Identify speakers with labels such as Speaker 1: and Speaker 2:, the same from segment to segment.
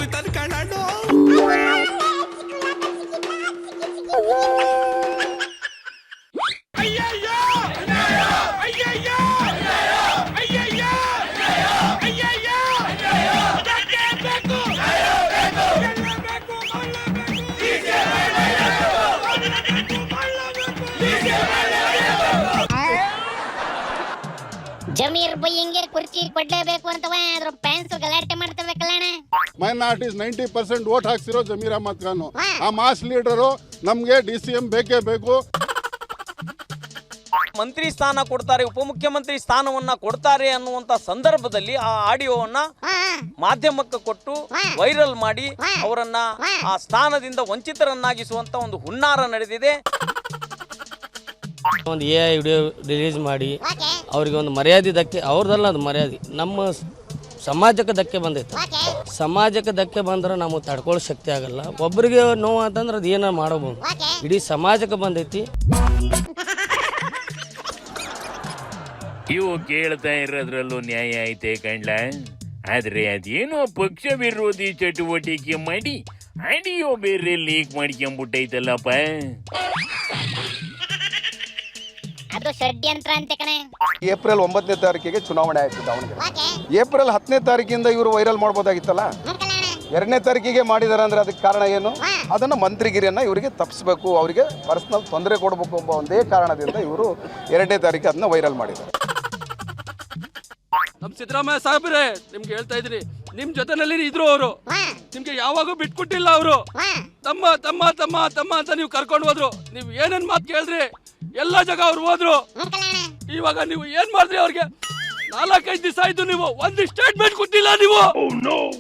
Speaker 1: ಕುಯ್ತಾನ ಕಣ್ಣು. ಅಯ್ಯಯ್ಯೋ ಅಯ್ಯಯ್ಯೋ ಅಯ್ಯಯ್ಯೋ ಅಯ್ಯಯ್ಯೋ ಬೇಕು
Speaker 2: ಜಮೀರ್ ಬೈಯಂಗೆ ಕುರ್ಚಿ ಕೊಡ್ಲೇಬೇಕು ಅಂತವ ಅದ್ರ ಫ್ಯಾನ್ಸ್ ಗಲಾಟೆ ಮಾಡ್ತವೆ ಕಲ್ಯಾಣ.
Speaker 3: ಮೈನಾರಿಟೀಸ್ 90% ವೋಟ್ ಹಾಕ್ಸಿರೋ ಜಮೀರ್ ಅಹಮದ್ ಖಾನ್ ಆ ಮಾಸ್ ಲೀಡರು. ನಮ್ಗೆ DCM ಬೇಕೇ ಬೇಕು.
Speaker 4: ಮಂತ್ರಿ ಸ್ಥಾನ ಕೊಡ್ತಾರೆ, ಉಪಮುಖ್ಯಮಂತ್ರಿ ಸ್ಥಾನವನ್ನ ಕೊಡ್ತಾರೆ ಅನ್ನುವಂತ ಸಂದರ್ಭದಲ್ಲಿ ಆ ಆಡಿಯೋವನ್ನ ಮಾಧ್ಯಮಕ್ಕೆ ಕೊಟ್ಟು ವೈರಲ್ ಮಾಡಿ ಅವರನ್ನ ಆ ಸ್ಥಾನದಿಂದ ವಂಚಿತರನ್ನಾಗಿಸುವಂತ ಒಂದು ಹುನ್ನಾರ ನಡೆದಿದೆ.
Speaker 5: ಒಂದು AI ವಿಡಿಯೋ ರಿಲೀಸ್ ಮಾಡಿ ಅವ್ರಿಗೆ ಒಂದು ಮರ್ಯಾದೆ ಧಕ್ಕೆ, ಅವ್ರದಲ್ಲ ಅದು ಮರ್ಯಾದೆ, ನಮ್ಮ ಸಮಾಜಕ್ಕೆ ಧಕ್ಕೆ ಬಂದೈತೆ. ಸಮಾಜಕ್ಕೆ ಧಕ್ಕೆ ಬಂದ್ರೆ ನಾವು ತಡ್ಕೊಳ್ಳೋ ಶಕ್ತಿ ಆಗಲ್ಲ. ಒಬ್ಬರಿಗೆ ನೋವು ಅಂತಂದ್ರೆ ಅದು ಏನಾರು ಮಾಡಬಹುದು, ಇಡೀ ಸಮಾಜಕ್ಕೆ ಬಂದೈತಿ.
Speaker 6: ಇವು ಕೇಳ್ತಾ ಇರೋದ್ರಲ್ಲೂ ನ್ಯಾಯ ಐತೆ ಕಂಡ್ಲ. ಆದ್ರೆ ಅದೇನೋ ಪಕ್ಷ ವಿರೋಧಿ ಚಟುವಟಿಕೆ ಮಾಡಿ ಆಡಿಯೋ ಬೇರೆ ಲೀಕ್ ಮಾಡ್ಕೊಂಡ್ಬಿಟ್ಟೈತಲ್ಲಪ್ಪ.
Speaker 2: ಅದು ಷಡ್ಯಂತ್ರ ಅಂತ ಕಣೆ.
Speaker 7: ಏಪ್ರಿಲ್ 9ನೇ ತಾರೀಕಿಗೆ ಚುನಾವಣೆ ಆಯ್ತು ದಾವಣಗೆರೆ. ಏಪ್ರಿಲ್ 10ನೇ ತಾರೀಕಿಂದ ಇವರು ವೈರಲ್ ಮಾಡ್ಬೋದಾಗಿತ್ತಲ್ಲ. 2ನೇ ತಾರೀಕಿಗೆ ಮಾಡಿದಾರೆ ಅಂದ್ರೆ ಅದಕ್ಕೆ ಕಾರಣ ಏನು? ಅದನ್ನು ಮಂತ್ರಿಗಿರಿಯನ್ನ ಇವರಿಗೆ ತಪ್ಪಿಸ್ಬೇಕು, ಅವರಿಗೆ ಪರ್ಸನಲ್ ತೊಂದರೆ ಕೊಡಬೇಕು ಎಂಬ ಒಂದೇ ಕಾರಣದಿಂದ ಇವರು 2ನೇ ತಾರೀಕು ಅದನ್ನ ವೈರಲ್ ಮಾಡಿದ್ದಾರೆ.
Speaker 8: ನಮ್ ಸಿದ್ದರಾಮಯ್ಯ ಸಾಹೇಬ್ರೆ ನಿಮ್ಗೆ ಹೇಳ್ತಾ ಇದ್ರಿ, ನಿಮ್ ಜೊತೆನಲ್ಲಿ ಇದ್ರು ಅವರು, ನಿಮ್ಗೆ ಯಾವಾಗೂ ಬಿಟ್ಕೊಟ್ಟಿಲ್ಲ ಅವರು. ತಮ್ಮ ತಮ್ಮ ತಮ್ಮ ತಮ್ಮ ಅಂತ ನೀವು ಕರ್ಕೊಂಡು ಹೋದ್ರು. ನೀವು ಏನೇನ್ ಮಾತು ಕೇಳಿದ್ರಿ ಎಲ್ಲಾ ಜಾಗ ಅವ್ರು ಹೋದ್ರು. ಇವಾಗ ನೀವು ಏನ್ ಮಾಡಿದ್ರಿ? ಅವ್ರಿಗೆ 4-5 ದಿವಸ ಆಯ್ತು, ನೀವು ಒಂದು ಸ್ಟೇಟ್ಮೆಂಟ್ ಕೊಟ್ಟಿಲ್ಲ. ನೀವು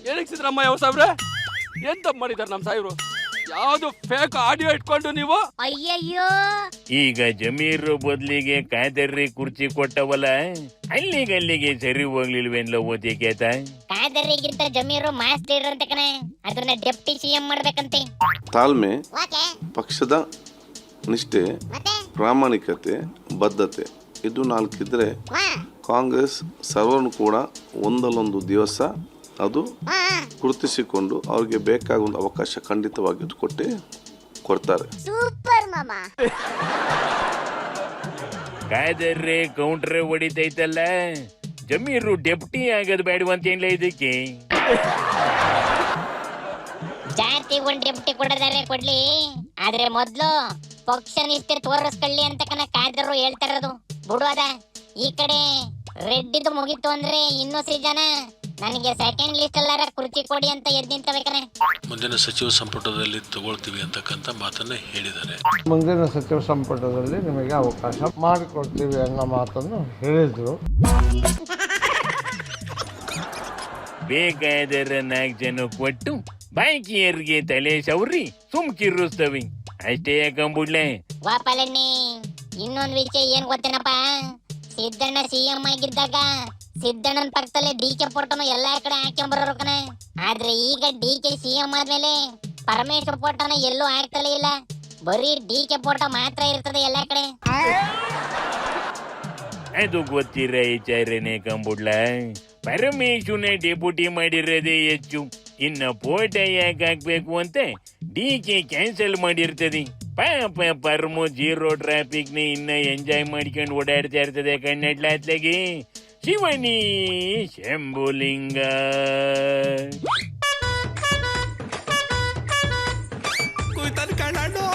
Speaker 8: ಏನಕ್ಕೆ ಸಿದ್ದರಾಮಯ್ಯ ಸಾಹೇಬ್ರೆ ಏನ್ ತಪ್ಪು ಮಾಡಿದಾರೆ ನಮ್ ಸಾಹೇಬ್ರು? ಯಾವ್ದು ಫೇಕ್ ಆಡಿಯೋ ಇಟ್ಕೊಂಡು ನೀವು
Speaker 2: ಅಯ್ಯಯ್ಯೋ
Speaker 6: ಈಗ ಜಮೀರ್ ಬದ್ಲಿಗೆ ಕಾದರ್ರಿ ಕುರ್ಚಿ ಕೊಟ್ಟವಲ್ಲ, ಅಲ್ಲಿಗೆ ಸರಿ ಹೋಗ್ಲಿಲ್ವೇನ್ಲ ಓದಿ ಕೇತ.
Speaker 2: ಕಾದರಿಗಿಂತ ಜಮೀರು ಮಾಸ್ ಲೀಡರ್ ಅಂತ ಕಣೆ. ಅದನ್ನ ಡೆಪ್ಟಿ CM ಮಾಡ್ಬೇಕಂತೆ.
Speaker 9: ತಾಳ್ಮೆ, ಪಕ್ಷದ ನಿಷ್ಠೆ, ಪ್ರಾಮಾಣಿಕತೆ, ಬದ್ಧತೆ ಇದು 4 ಇದ್ರೆ ಕಾಂಗ್ರೆಸ್ ಸರ್ವರ್ನು ಕೂಡ ಒಂದಲ್ಲೊಂದು ದಿವಸ ಅದು ಗುರುತಿಸಿಕೊಂಡು ಅವ್ರಿಗೆ ಬೇಕಾದ ಒಂದು ಅವಕಾಶ ಖಂಡಿತವಾಗಿ ಕೊಡ್ತಾರೆ.
Speaker 2: ಸೂಪರ್ ಮಾಮಾ.
Speaker 6: ಕಾದರ್ರಿ ಕೌಂಟ್ರೆ ಹೊಡಿತೈತಲ್ಲ, ಜಮೀರು ಡೆಪ್ಟಿ ಆಗೋದು ಬೇಡವಂತ ಏನ್ಲ ಇದಕ್ಕೆ?
Speaker 2: ಜಾತಿ ಒಂದ್ ಡೆಪ್ಟಿ ಕೊಡದಾರೆ ಕೊಡ್ಲಿ, ಆದ್ರೆ ಮೊದ್ಲು ಪಕ್ಷ ನಿಷ್ಠೆ ತೋರಿಸ್ಕೊಳ್ಳಿ ಅಂತ ಕಣ ಕಾದರು ಹೇಳ್ತಾ ಇರೋದು. ಬಿಡುವದ ಈ ಕಡೆ ರೆಡ್ಡಿದು ಮುಗಿತು ಅಂದ್ರೆ ಇನ್ನೂ ಜನ ನನಗೆ ಸೆಕೆಂಡ್ ಲಿಸ್ಟ್ ಅಲ್ಲಾರ ಕುರ್ಚಿ ಕೊಡಿ ಅಂತ ಎದ್ದು ನಿಂತಬೇಕನೆ.
Speaker 10: ಮುಂದಿನ ಸಚಿವ ಸಂಪುಟದಲ್ಲಿ ತಗೊಳ್ತೀವಿ ಅಂತಕ್ಕಂಥ ಮಾತನ್ನ ಹೇಳಿದ್ದಾರೆ.
Speaker 11: ಮುಂದಿನ ಸಚಿವ ಸಂಪುಟದಲ್ಲಿ ನಿಮಗೆ ಅವಕಾಶ ಮಾಡಿಕೊಡ್ತೀವಿ ಅನ್ನೋ ಮಾತನ್ನು ಹೇಳಿದ್ರು.
Speaker 6: ಬೇಕಾದರ 4 ಜನ ಕೊಟ್ಟು ಬಾಕಿಯರಿಗೆ ತಲೆ ಸೌರಿ ಸುಮ್ಕಿರುಸ್ತವಿ ಅಷ್ಟೇ. ಯಾಕಂಬುಡ್ಲೆ
Speaker 2: ವಾಪಲಣ್ಣಿ ಇನ್ನೊಂದ್ ವಿಷಯ ಏನ್ ಗೊತ್ತೇನಪ್ಪ, ಸಿದ್ದಣ್ಣ CM ಆಗಿದ್ದಾಗ ಸಿದ್ದಣ್ಣನ ಪಕ್ಕದಲ್ಲೇ DK ಫೋಟೋನು ಎಲ್ಲಾ ಕಡೆ ಹಾಕ್ಕೊಂಬರೋರು ಕಣೆ. ಆದ್ರೆ ಈಗ DK CM ಆದ್ಮೇಲೆ ಪರಮೇಶ್ವರ್ ಫೋಟೋನ ಎಲ್ಲೂ ಹಾಕ್ತಲೇ ಇಲ್ಲ, ಬರೀ DK ಫೋಟೋ ಮಾತ್ರ ಇರ್ತದೆ ಎಲ್ಲಾ ಕಡೆ.
Speaker 6: ಅದು ಗೊತ್ತಿರ ವಿಚಾರನೆ ಕಂಬುಡ್ಲ. ಪರಮೇಶ್ವರನೇ ಡೆಪ್ಯೂಟಿ ಮಾಡಿರೋದೇ ಹೆಚ್ಚು. ಇನ್ನ ಫೋಟೋ ಯಾಕೆ ಹಾಕ್ಬೇಕು ಅಂತ DK ಕ್ಯಾನ್ಸಲ್ ಮಾಡಿರ್ತದೆ. ಪಾಪ ಪರಮು 0 ಟ್ರಾಫಿಕ್ ನ ಇನ್ನ ಎಂಜಾಯ್ ಮಾಡ್ಕೊಂಡು ಓಡಾಡ್ತಾ ಇರ್ತದೆ ಕಣ್ಣೆಡ್ಲಾತ್ಲಾಗಿ. ಶಿವನಿ ಶಂಭುಲಿಂಗ.
Speaker 1: ಕುಯ್ತಾನ ಕಣ್ಣು.